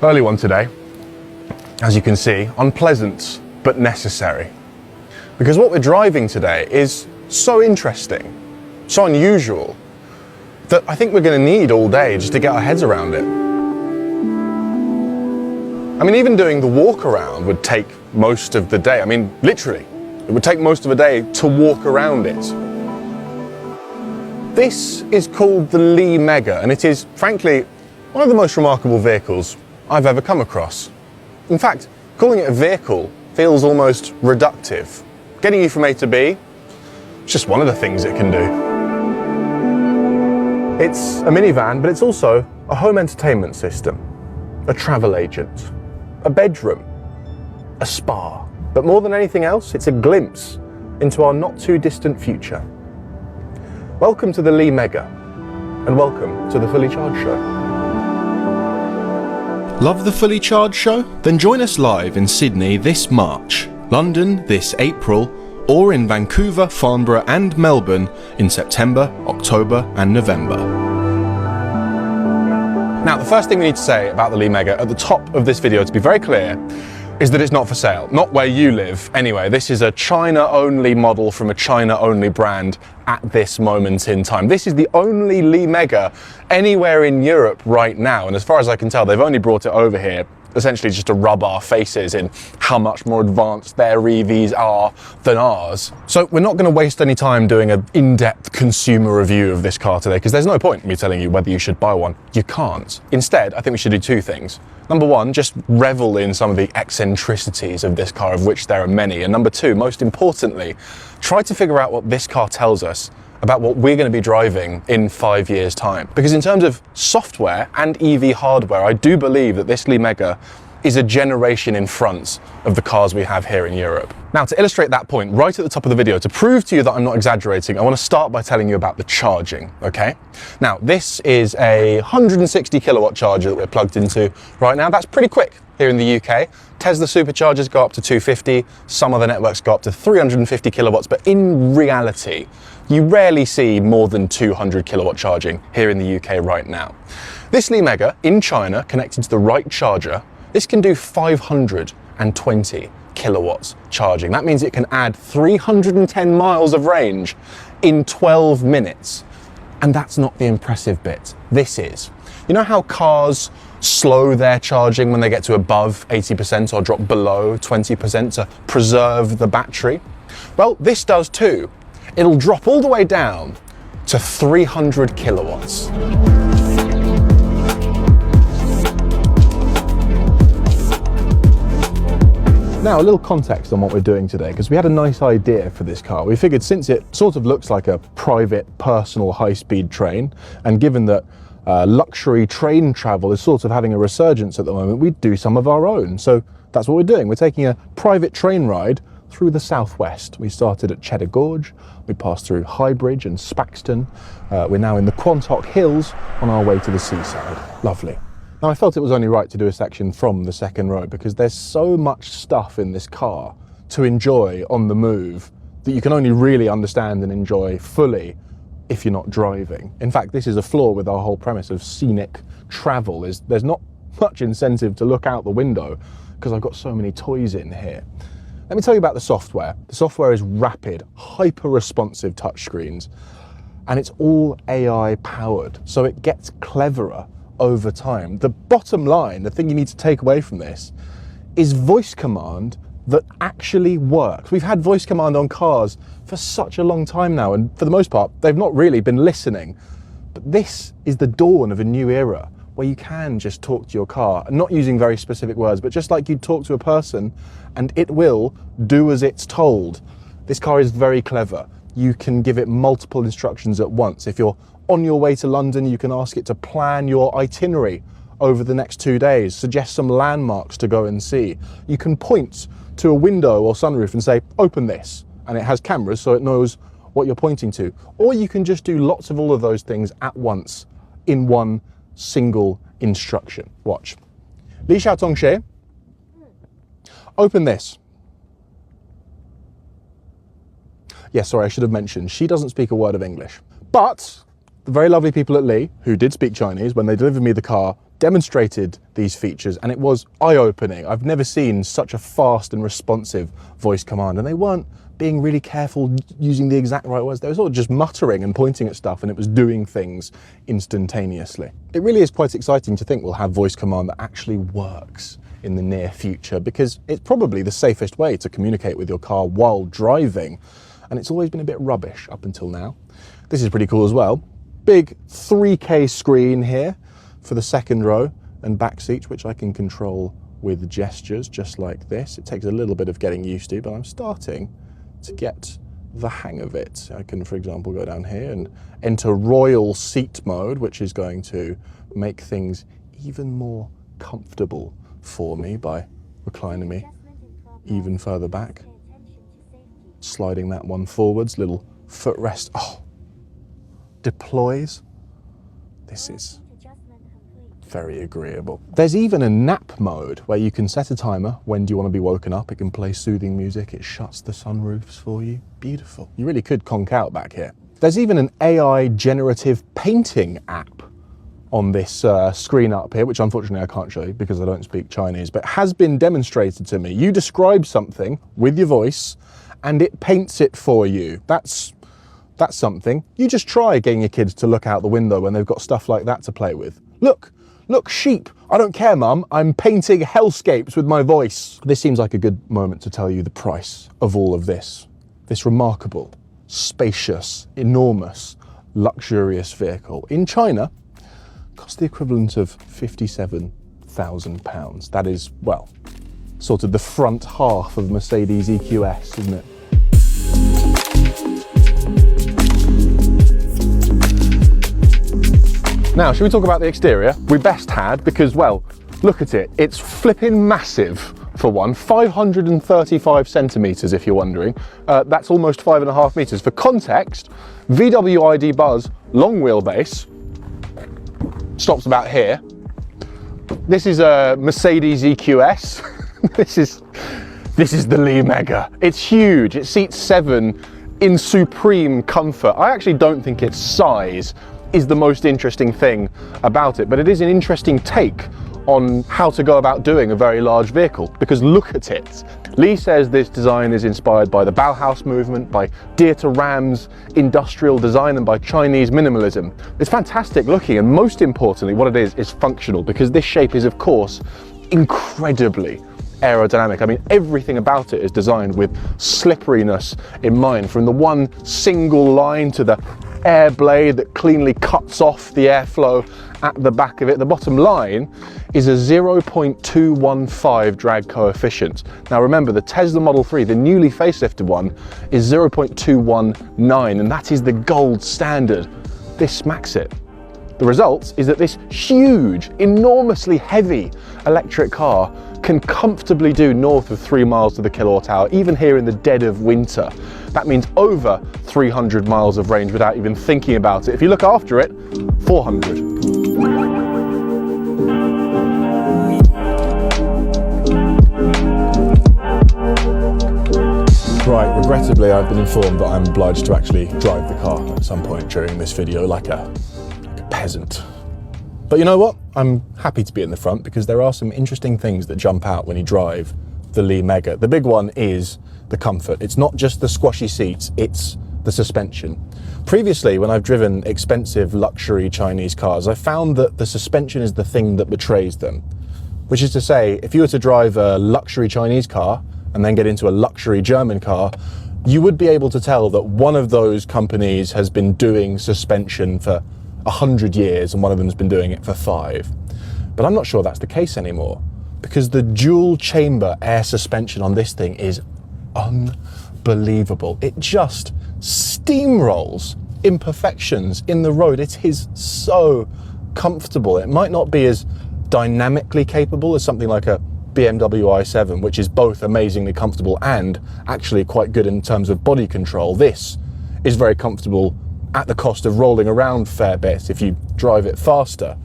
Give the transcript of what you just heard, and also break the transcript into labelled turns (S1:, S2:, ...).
S1: Early one today, as you can see, unpleasant but necessary. Because what we're driving today is so interesting, so unusual, that I think we're going to need all day just to get our heads around it. I mean, even doing the walk around would take most of the day. I mean, literally, it would take most of a day to walk around it. This is called the Li Mega, and it is, frankly, one of the most remarkable vehicles I've ever come across. In fact, calling it a vehicle feels almost reductive. Getting you from A to B, it's just one of the things it can do. It's a minivan, but it's also a home entertainment system, a travel agent, a bedroom, a spa. But more than anything else, it's a glimpse into our not too distant future. Welcome to the Li Mega, and welcome to the Fully Charged Show.
S2: Love the Fully Charged Show? Then join us live in Sydney this March, London this April, or in Vancouver, Farnborough and Melbourne in September, October and November.
S1: Now, the first thing we need to say about the Li Mega at the top of this video, to be very clear, is that it's not for sale. Not where you live, anyway. This is a China-only model from a China-only brand at this moment in time. This is the only Li Mega anywhere in Europe right now, and as far as I can tell, they've only brought it over here essentially just to rub our faces in how much more advanced their EVs are than ours. So we're not going to waste any time doing an in-depth consumer review of this car today, because there's no point in me telling you whether you should buy one. You can't. Instead, I think we should do two things. Number one, just revel in some of the eccentricities of this car, of which there are many. And number two, most importantly, try to figure out what this car tells us about what we're going to be driving in 5 years' time. Because in terms of software and EV hardware, I do believe that this Li Mega is a generation in front of the cars we have here in Europe. Now, to illustrate that point, right at the top of the video, to prove to you that I'm not exaggerating, I want to start by telling you about the charging, okay? Now, this is a 160 kilowatt charger that we're plugged into right now. That's pretty quick here in the UK. Tesla superchargers go up to 250, some other networks go up to 350 kilowatts, but in reality, you rarely see more than 200 kilowatt charging here in the UK right now. This Li Mega in China, connected to the right charger, this can do 520 kilowatts charging. That means it can add 310 miles of range in 12 minutes. And that's not the impressive bit. This is. You know how cars slow their charging when they get to above 80% or drop below 20% to preserve the battery? Well, this does too. It'll drop all the way down to 300 kilowatts. Now, a little context on what we're doing today, because we had a nice idea for this car. We figured, since it sort of looks like a private, personal, high-speed train, and given that luxury train travel is sort of having a resurgence at the moment, we'd do some of our own. So that's what we're doing. We're taking a private train ride through the southwest. We started at Cheddar Gorge, we passed through Highbridge and Spaxton. We're now in the Quantock Hills on our way to the seaside. Lovely. Now, I felt it was only right to do a section from the second row, because there's so much stuff in this car to enjoy on the move that you can only really understand and enjoy fully if you're not driving. In fact, this is a flaw with our whole premise of scenic travel, is there's not much incentive to look out the window because I've got so many toys in here. Let me tell you about the software. The software is rapid, hyper-responsive touchscreens, and it's all AI powered, so it gets cleverer over time. The bottom line, the thing you need to take away from this, is voice command that actually works. We've had voice command on cars for such a long time now, and for the most part, they've not really been listening. But this is the dawn of a new era where you can just talk to your car, not using very specific words, but just like you'd talk to a person, and it will do as it's told. This car is very clever. You can give it multiple instructions at once. If you're on your way to London, you can ask it to plan your itinerary over the next 2 days, suggest some landmarks to go and see. You can point to a window or sunroof and say, open this, and it has cameras so it knows what you're pointing to. Or you can just do lots of all of those things at once in one single instruction. Watch. Li Xiaotong Xie, open this. Yes, sorry, I should have mentioned, she doesn't speak a word of English. But the very lovely people at Li, who did speak Chinese, when they delivered me the car, demonstrated these features and it was eye-opening. I've never seen such a fast and responsive voice command, and they weren't being really careful using the exact right words. They were sort of just muttering and pointing at stuff, and it was doing things instantaneously. It really is quite exciting to think we'll have voice command that actually works in the near future, because it's probably the safest way to communicate with your car while driving, and it's always been a bit rubbish up until now. This is pretty cool as well. Big 3K screen here for the second row and back seats, which I can control with gestures just like this. It takes a little bit of getting used to, but I'm starting to get the hang of it. I can, for example, go down here and enter royal seat mode, which is going to make things even more comfortable for me by reclining me even further back, sliding that one forwards, little footrest, deploys. This is very agreeable. There's even a nap mode where you can set a timer. When do you want to be woken up? It can play soothing music. It shuts the sunroofs for you. Beautiful. You really could conk out back here. There's even an AI generative painting app on this screen up here, which unfortunately I can't show you because I don't speak Chinese, but has been demonstrated to me. You describe something with your voice and it paints it for you. That's something. You just try getting your kids to look out the window when they've got stuff like that to play with. Look, sheep. I don't care, Mum. I'm painting hellscapes with my voice. This seems like a good moment to tell you the price of all of this. This remarkable, spacious, enormous, luxurious vehicle in China costs the equivalent of £57,000. That is, well, sort of the front half of Mercedes EQS, isn't it? Now, should we talk about the exterior? We best had, because, well, look at it. It's flipping massive, for one. 535 centimetres, if you're wondering. That's almost 5.5 metres. For context, VW ID Buzz long wheelbase stops about here. This is a Mercedes EQS. This is the Lee Mega. It's huge. It seats 7 in supreme comfort. I actually don't think its size is the most interesting thing about it, but it is an interesting take on how to go about doing a very large vehicle, because look at it. Lee says this design is inspired by the Bauhaus movement, by Dieter Rams' industrial design, and by Chinese minimalism. It's fantastic looking, and most importantly, what it is functional, because this shape is, of course, incredibly aerodynamic. I mean, everything about it is designed with slipperiness in mind, from the one single line to the air blade that cleanly cuts off the airflow at the back of it. The bottom line is a 0.215 drag coefficient. Now remember, the Tesla Model 3, the newly facelifted one, is 0.219, and that is the gold standard. This smacks it. The result is that this huge, enormously heavy electric car can comfortably do north of 3 miles to the kilowatt hour, even here in the dead of winter. That means over 300 miles of range without even thinking about it. If you look after it, 400. Right, regrettably I've been informed that I'm obliged to actually drive the car at some point during this video like a peasant. But you know what? I'm happy to be in the front because there are some interesting things that jump out when you drive the Lee Mega. The big one is the comfort. It's not just the squashy seats, it's the suspension. Previously, when I've driven expensive luxury Chinese cars, I found that the suspension is the thing that betrays them. Which is to say, if you were to drive a luxury Chinese car and then get into a luxury German car, you would be able to tell that one of those companies has been doing suspension for 100 years and one of them has been doing it for 5. But I'm not sure that's the case anymore, because the dual chamber air suspension on this thing is unbelievable. It just steamrolls imperfections in the road. It is so comfortable. It might not be as dynamically capable as something like a BMW i7, which is both amazingly comfortable and actually quite good in terms of body control. This is very comfortable at the cost of rolling around a fair bit if you drive it faster.